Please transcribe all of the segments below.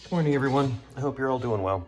Good morning, everyone. I hope you're all doing well.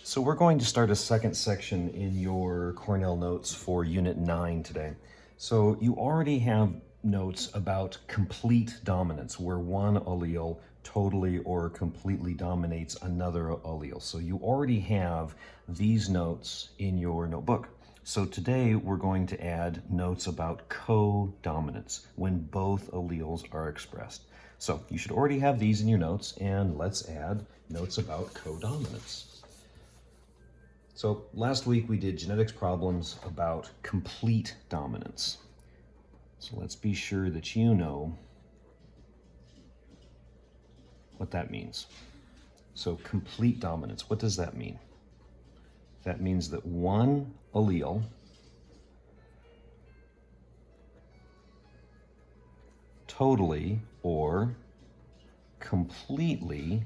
So we're going to start a second section in your Cornell notes for Unit 9 today. So you already have notes about complete dominance, where one allele totally or completely dominates another allele. So you already have these notes in your notebook. So today we're going to add notes about co-dominance, when both alleles are expressed. So you should already have these in your notes, and let's add notes about co-dominance. So last week we did genetics problems about complete dominance. So let's be sure that you know what that means. So complete dominance, what does that mean? That means that one allele totally or completely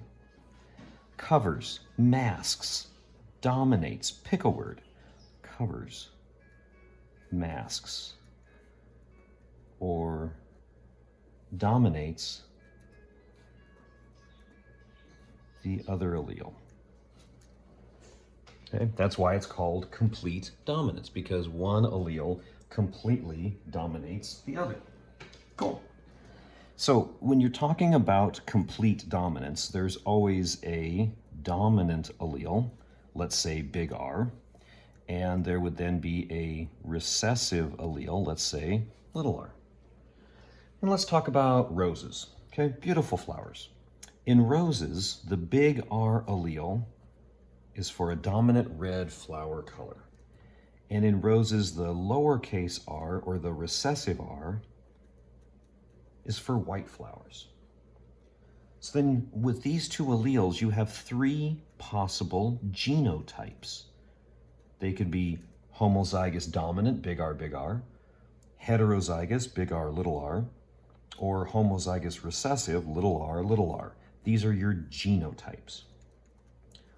covers, masks, dominates, pick a word, covers, masks, or dominates the other allele. Okay, that's why it's called complete dominance, because one allele completely dominates the other. Cool. So when you're talking about complete dominance, there's always a dominant allele, let's say big R, and there would then be a recessive allele, let's say little r. And let's talk about roses, okay? Beautiful flowers. In roses, the big R allele is for a dominant red flower color. And in roses, the lowercase r, or the recessive r, is for white flowers. So then with these two alleles, you have three possible genotypes. They could be homozygous dominant, big R, heterozygous, big R, little r, or homozygous recessive, little r. These are your genotypes.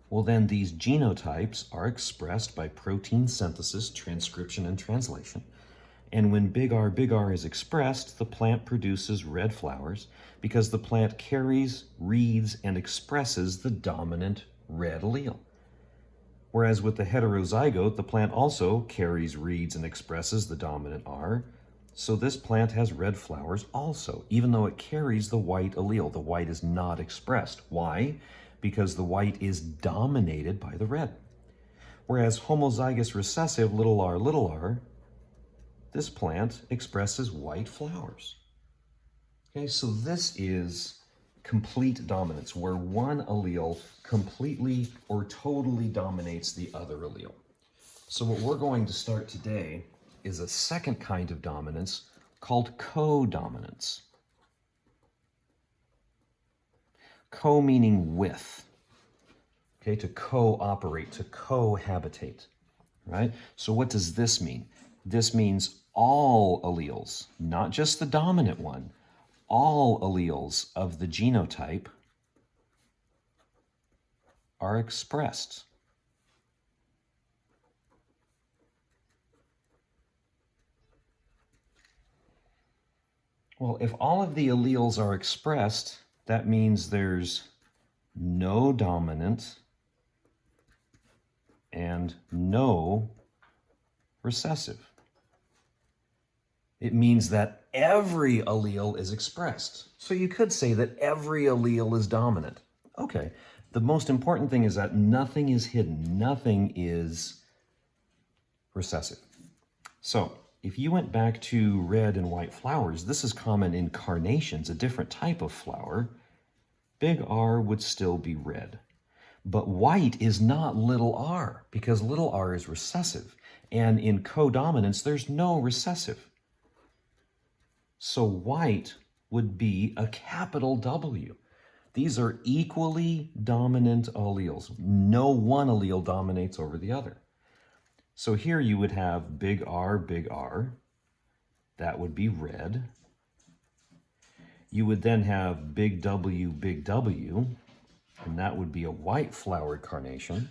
Well, then these genotypes are expressed by protein synthesis, transcription, and translation. And when big R is expressed, the plant produces red flowers because the plant carries, reads, and expresses the dominant red allele. Whereas with the heterozygote, the plant also carries, reads, and expresses the dominant R. So this plant has red flowers also, even though it carries the white allele. The white is not expressed. Why? Because the white is dominated by the red. Whereas homozygous recessive, little r, this plant expresses white flowers. Okay, so this is complete dominance, where one allele completely or totally dominates the other allele. So what we're going to start today is a second kind of dominance called co-dominance. Co meaning with, okay, to cooperate, to cohabitate, right? So what does this mean? This means all alleles, not just the dominant one, all alleles of the genotype are expressed. Well, if all of the alleles are expressed, that means there's no dominant and no recessive. It means that every allele is expressed. So you could say that every allele is dominant. Okay, the most important thing is that nothing is hidden, nothing is recessive. So if you went back to red and white flowers, this is common in carnations, a different type of flower. Big R would still be red. But white is not little r, because little r is recessive. And in codominance, there's no recessive. So white would be a capital W. These are equally dominant alleles. No one allele dominates over the other. So here you would have big R, that would be red. You would then have big W, and that would be a white flowered carnation.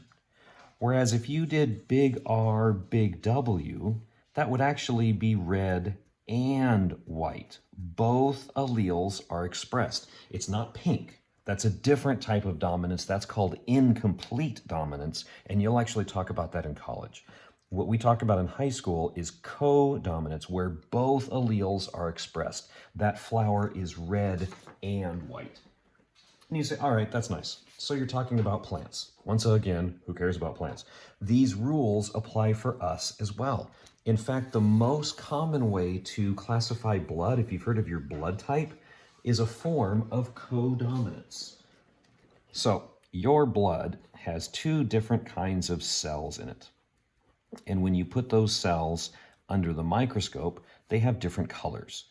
Whereas if you did big R, big W, that would actually be red and white. Both alleles are expressed. It's not pink. That's a different type of dominance. That's called incomplete dominance, and you'll actually talk about that in college. What we talk about in high school is codominance, where both alleles are expressed. That flower is red and white. And you say, all right, that's nice. So you're talking about plants. Once again, who cares about plants? These rules apply for us as well. In fact, the most common way to classify blood, if you've heard of your blood type, is a form of codominance. So your blood has two different kinds of cells in it. And when you put those cells under the microscope, they have different colors.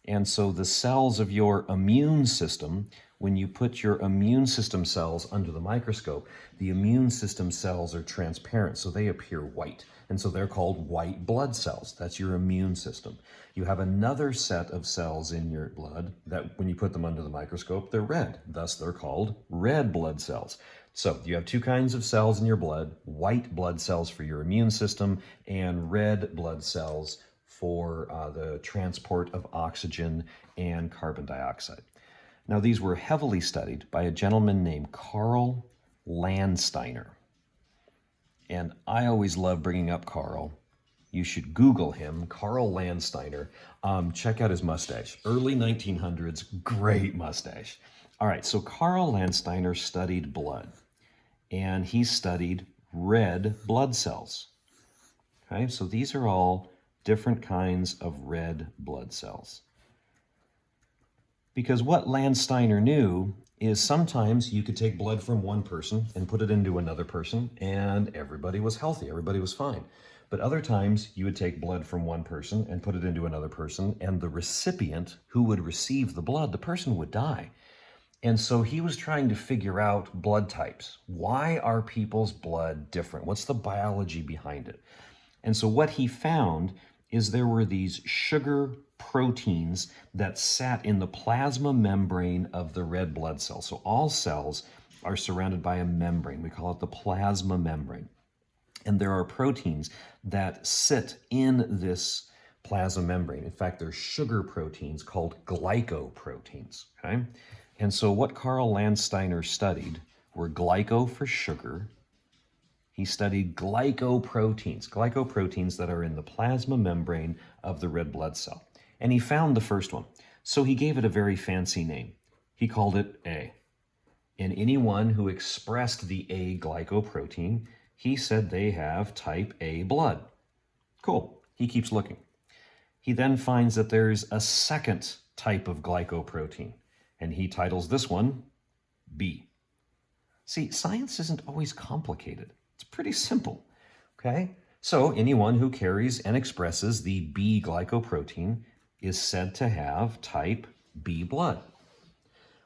And so the cells of your immune system, when you put your immune system cells under the microscope, the immune system cells are transparent, so they appear white. And so they're called white blood cells. That's your immune system. You have another set of cells in your blood that when you put them under the microscope, they're red. Thus, they're called red blood cells. So you have two kinds of cells in your blood, white blood cells for your immune system and red blood cells for the transport of oxygen and carbon dioxide. Now, these were heavily studied by a gentleman named Carl Landsteiner. And I always love bringing up Carl. You should Google him, Carl Landsteiner. Check out his mustache. Early 1900s, great mustache. All right, so Carl Landsteiner studied blood, and he studied red blood cells. Okay, so these are all different kinds of red blood cells. Because what Landsteiner knew is sometimes you could take blood from one person and put it into another person, and everybody was healthy, everybody was fine. But other times you would take blood from one person and put it into another person, and the recipient who would receive the blood, the person would die. And so he was trying to figure out blood types. Why are people's blood different? What's the biology behind it? And so what he found is there were these sugar proteins that sat in the plasma membrane of the red blood cell. So all cells are surrounded by a membrane. We call it the plasma membrane. And there are proteins that sit in this plasma membrane. In fact, they're sugar proteins called glycoproteins, okay? And so what Carl Landsteiner studied were glyco for sugar. He studied glycoproteins that are in the plasma membrane of the red blood cell. And he found the first one. So he gave it a very fancy name. He called it A. And anyone who expressed the A glycoprotein, he said they have type A blood. Cool. He keeps looking. He then finds that there's a second type of glycoprotein, and he titles this one B. See, science isn't always complicated. It's pretty simple, okay? So anyone who carries and expresses the B glycoprotein is said to have type B blood.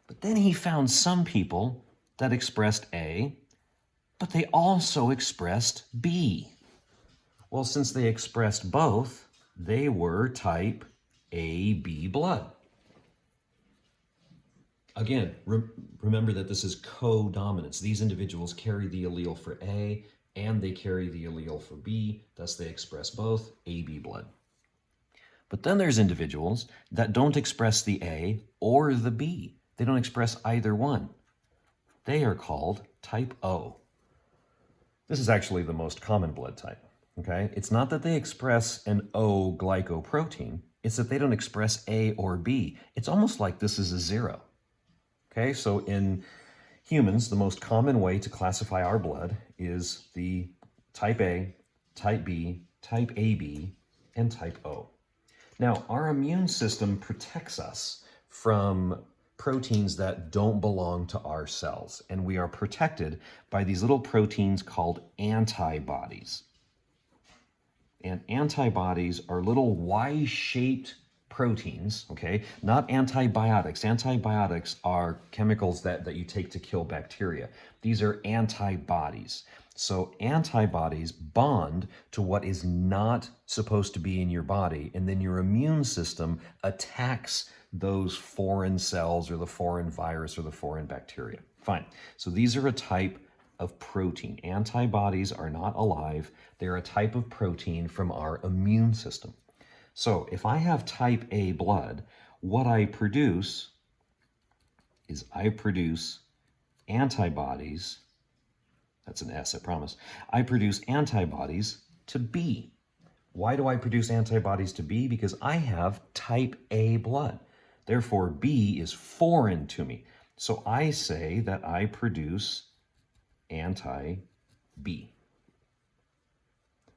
But then he found some people that expressed A, but they also expressed B. Well, since they expressed both, they were type AB blood. Again, remember that this is codominance. These individuals carry the allele for A and they carry the allele for B, thus they express both AB blood. But then there's individuals that don't express the A or the B. They don't express either one. They are called type O. This is actually the most common blood type, okay? It's not that they express an O glycoprotein, it's that they don't express A or B. It's almost like this is a zero. Okay, so in humans, the most common way to classify our blood is the type A, type B, type AB, and type O. Now, our immune system protects us from proteins that don't belong to our cells, and we are protected by these little proteins called antibodies. And antibodies are little Y-shaped proteins, okay? Not antibiotics. Antibiotics are chemicals that you take to kill bacteria. These are antibodies. So antibodies bond to what is not supposed to be in your body, and then your immune system attacks those foreign cells or the foreign virus or the foreign bacteria. Fine. So these are a type of protein. Antibodies are not alive. They're a type of protein from our immune system. So if I have type A blood, what I produce is I produce antibodies, that's an S, I promise. I produce antibodies to B. Why do I produce antibodies to B? Because I have type A blood. Therefore, B is foreign to me. So I say that I produce anti-B.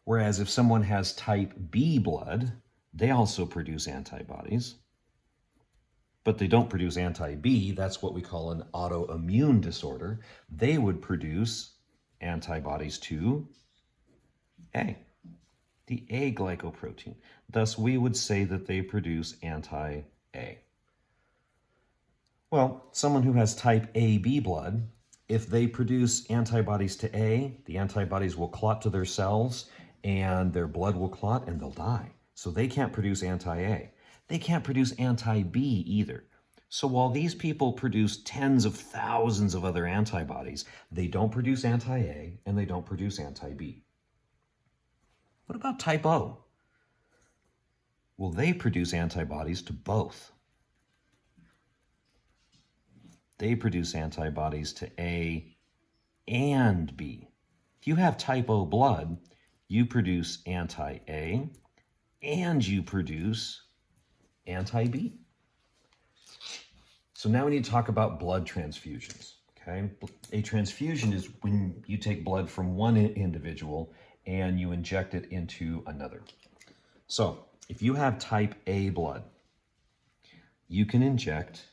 Whereas if someone has type B blood, they also produce antibodies, but they don't produce anti-B. That's what we call an autoimmune disorder. They would produce antibodies to A, the A glycoprotein. Thus, we would say that they produce anti-A. Well, someone who has type AB blood, if they produce antibodies to A, the antibodies will clot to their cells and their blood will clot and they'll die. So they can't produce anti-A. They can't produce anti-B either. So while these people produce tens of thousands of other antibodies, they don't produce anti-A and they don't produce anti-B. What about type O? Well, they produce antibodies to both. They produce antibodies to A and B. If you have type O blood, you produce anti-A and you produce anti-B. So now we need to talk about blood transfusions, okay? A transfusion is when you take blood from one individual and you inject it into another. So if you have type A blood, you can inject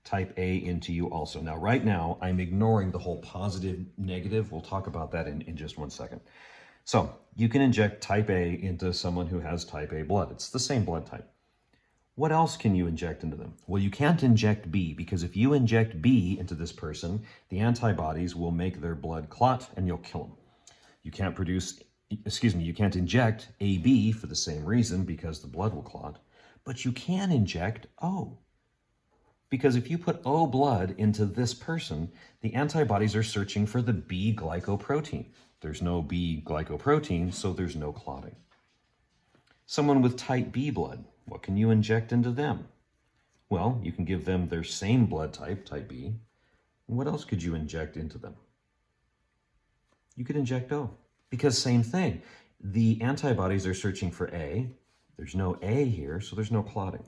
type A into you also. Now, right now, I'm ignoring the whole positive, negative. We'll talk about that in just 1 second. So you can inject type A into someone who has type A blood. It's the same blood type. What else can you inject into them? Well, you can't inject B, because if you inject B into this person, the antibodies will make their blood clot and you'll kill them. You can't you can't inject AB for the same reason, because the blood will clot, but you can inject O. Because if you put O blood into this person, the antibodies are searching for the B glycoprotein. There's no B glycoprotein, so there's no clotting. Someone with type B blood, what can you inject into them? Well, you can give them their same blood type, type B. And what else could you inject into them? You could inject O, because same thing. The antibodies are searching for A. There's no A here, so there's no clotting.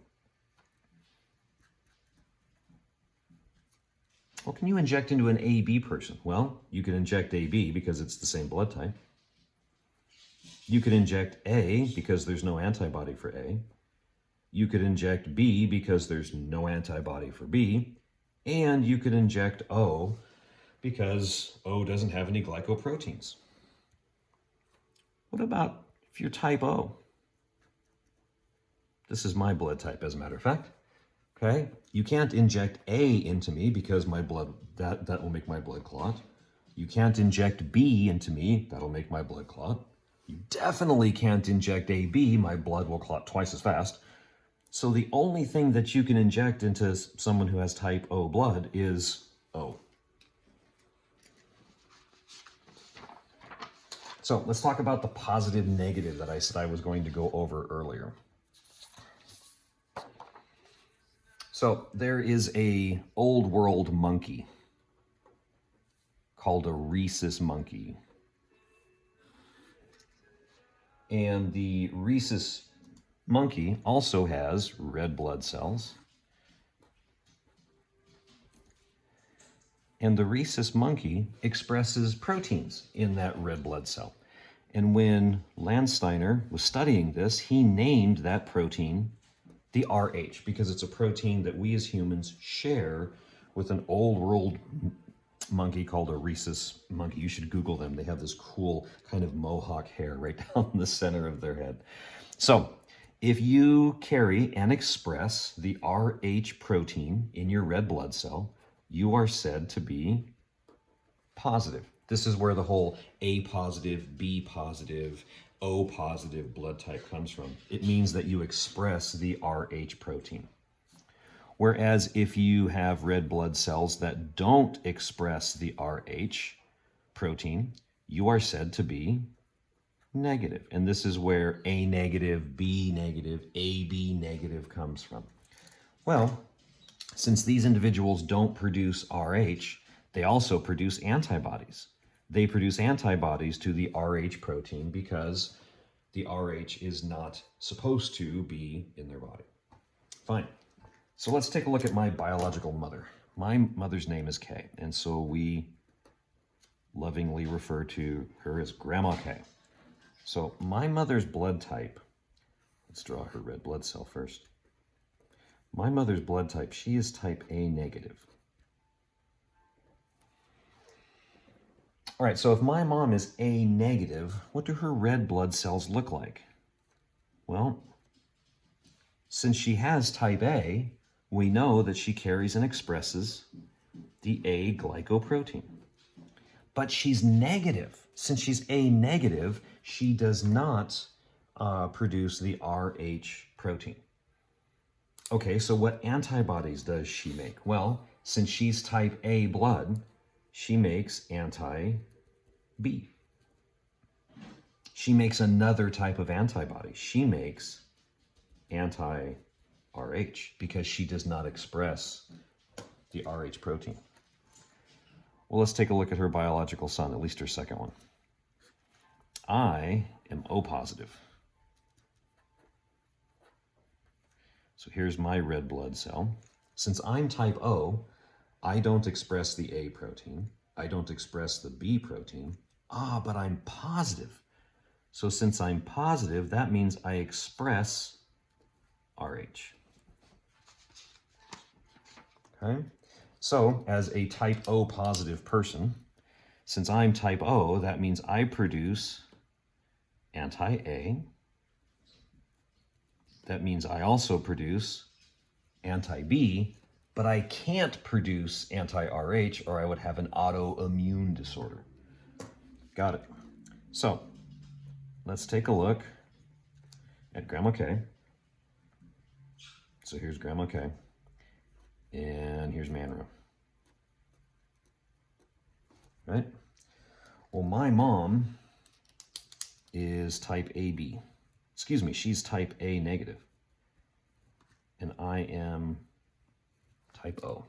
What can you inject into an AB person? Well, you could inject AB because it's the same blood type. You could inject A because there's no antibody for A. You could inject B because there's no antibody for B. And you could inject O because O doesn't have any glycoproteins. What about if you're type O? This is my blood type, as a matter of fact. Okay, you can't inject A into me because my blood, that will make my blood clot. You can't inject B into me, that'll make my blood clot. You definitely can't inject AB, my blood will clot twice as fast. So the only thing that you can inject into someone who has type O blood is O. So let's talk about the positive negative that I said I was going to go over earlier. So there is a old world monkey called a rhesus monkey. And the rhesus monkey also has red blood cells. And the rhesus monkey expresses proteins in that red blood cell. And when Landsteiner was studying this, he named that protein the Rh, because it's a protein that we as humans share with an old world monkey called a rhesus monkey. You should Google them. They have this cool kind of mohawk hair right down the center of their head. So if you carry and express the Rh protein in your red blood cell, you are said to be positive. This is where the whole A positive, B positive, O positive blood type comes from. It means that you express the Rh protein. Whereas if you have red blood cells that don't express the Rh protein, you are said to be negative. And this is where A negative, B negative, AB negative comes from. Well, Since these individuals don't produce Rh, they also produce antibodies. They produce antibodies to the Rh protein because the Rh is not supposed to be in their body. Fine. So let's take a look at my biological mother. My mother's name is Kay, and so we lovingly refer to her as Grandma Kay. So my mother's blood type, let's draw her red blood cell first. My mother's blood type, she is type A negative. All right, so if my mom is A negative, what do her red blood cells look like? Well, since she has type A, we know that she carries and expresses the A glycoprotein. But she's negative. Since she's A negative, she does not produce the Rh protein. Okay, so what antibodies does she make? Well, since she's type A blood, she makes anti-B. She makes another type of antibody. She makes anti-Rh because she does not express the Rh protein. Well, let's take a look at her biological son, at least her second one. I am O positive. So here's my red blood cell. Since I'm type O, I don't express the A protein. I don't express the B protein. But I'm positive. So since I'm positive, that means I express Rh. Okay? So as a type O positive person, since I'm type O, that means I produce anti-A. That means I also produce anti-B, but I can't produce anti-Rh or I would have an autoimmune disorder. Got it. So let's take a look at Grandma Kay. So here's Grandma Kay, and here's Manro. Right? Well, my mom is type AB. Excuse me, she's type A negative. And I am type O.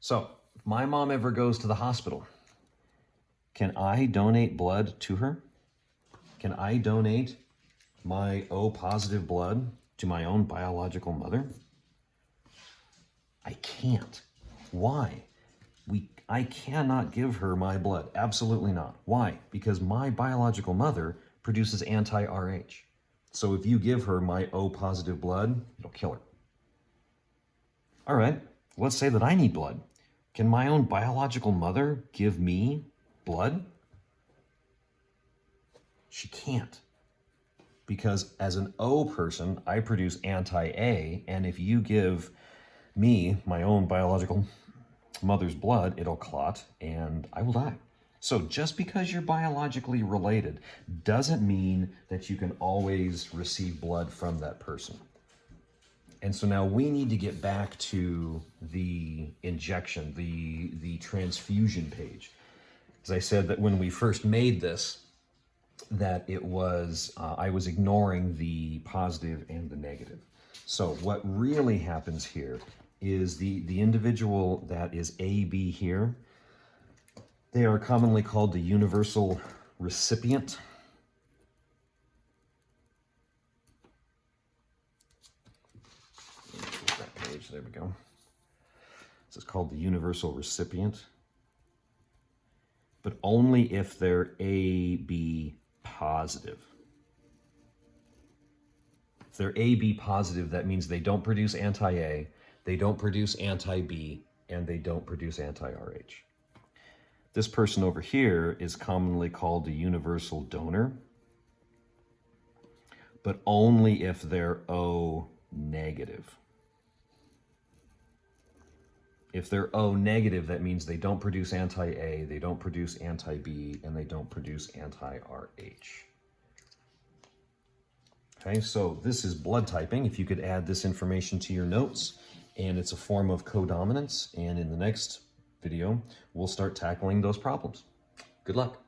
So, if my mom ever goes to the hospital, can I donate blood to her? Can I donate my O positive blood to my own biological mother? I can't. Why? I cannot give her my blood. Absolutely not. Why? Because my biological mother produces anti-Rh. So if you give her my O positive blood, it'll kill her. All right, let's say that I need blood. Can my own biological mother give me blood? She can't. Because as an O person, I produce anti-A, and if you give me my own biological mother's blood, it'll clot and I will die. So just because you're biologically related doesn't mean that you can always receive blood from that person. And so now we need to get back to the injection, the transfusion page. As I said that when we first made this, that it was, I was ignoring the positive and the negative. So what really happens here is the individual that is AB here, they are commonly called the universal recipient. That page, there we go. This is called the universal recipient, but only if they're AB positive. If they're AB positive, that means they don't produce anti-A, they don't produce anti-B, and they don't produce anti-Rh. This person over here is commonly called a universal donor, but only if they're O negative. If they're O negative, that means they don't produce anti-A, they don't produce anti-B, and they don't produce anti-Rh. Okay, so this is blood typing. If you could add this information to your notes, and it's a form of codominance, and in the next video, we'll start tackling those problems. Good luck.